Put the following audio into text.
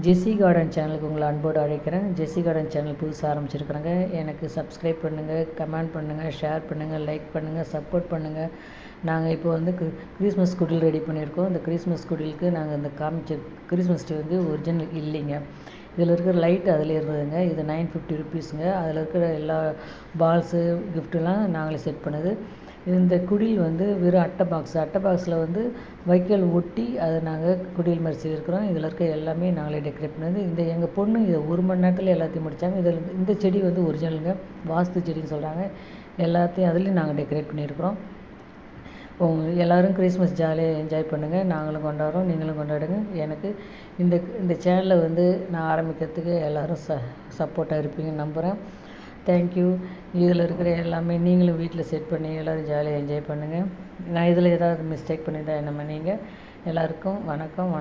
ஜெஸ்ஸி garden சேனலுக்கு உங்களை அன்போடு அழைக்கிறேன். ஜெஸ்ஸி கார்டன் சேனல் புதுசாக ஆரம்பிச்சிருக்கிறேங்க. எனக்கு சப்ஸ்கிரைப் பண்ணுங்கள், கமெண்ட் பண்ணுங்கள், ஷேர் பண்ணுங்கள், லைக் பண்ணுங்கள், சப்போர்ட் பண்ணுங்கள். நாங்கள் இப்போ வந்து கிறிஸ்மஸ் குடில் ரெடி பண்ணியிருக்கோம். இந்த கிறிஸ்மஸ் குடிலுக்கு நாங்கள் இந்த காமிச்ச கிறிஸ்மஸ் ட்ரீ வந்து ஒரிஜினல் இல்லைங்க. இதில் இருக்கிற லைட் அதில் இருந்ததுங்க. இது 950 ருபீஸுங்க. அதில் இருக்கிற எல்லா பால்ஸு கிஃப்ட்டெல்லாம் நாங்களே செட் பண்ணுது. இந்த குடில் வந்து வெறும் அட்டை பாக்ஸில் வந்து வைக்கோல் ஒட்டி அதை நாங்கள் குடில் மாதிரி செய்திருக்கிறோம். இதில் இருக்க எல்லாமே நாங்களே டெக்கரேட் பண்ணது. இந்த எங்கள் பொண்ணு இதை 1 மணி நேரத்தில் எல்லாத்தையும் முடித்தாங்க. இதில் இந்த செடி வந்து ஒரிஜினலுங்க, வாஸ்து செடின்னு சொல்கிறாங்க. எல்லாத்தையும் அதுலேயும் நாங்கள் டெக்கரேட் பண்ணியிருக்கிறோம். எல்லோரும் கிறிஸ்மஸ் ஜாலியாக என்ஜாய் பண்ணுங்கள். நாங்களும் கொண்டாடுறோம், நீங்களும் கொண்டாடுங்க. எனக்கு இந்த சேனலை வந்து நான் ஆரம்பிக்கிறதுக்கு எல்லோரும் சப்போர்ட்டாக இருப்பீங்கன்னு நம்புகிறேன். தேங்க்யூ. இதில் இருக்கிற எல்லாமே நீங்களும் வீட்டில் செட் பண்ணி எல்லோரும் ஜாலியாக என்ஜாய் பண்ணுங்கள். நான் இதில் ஏதாவது மிஸ்டேக் பண்ணியிருந்தால் என்ன பண்ணீங்க. எல்லாருக்கும் வணக்கம்.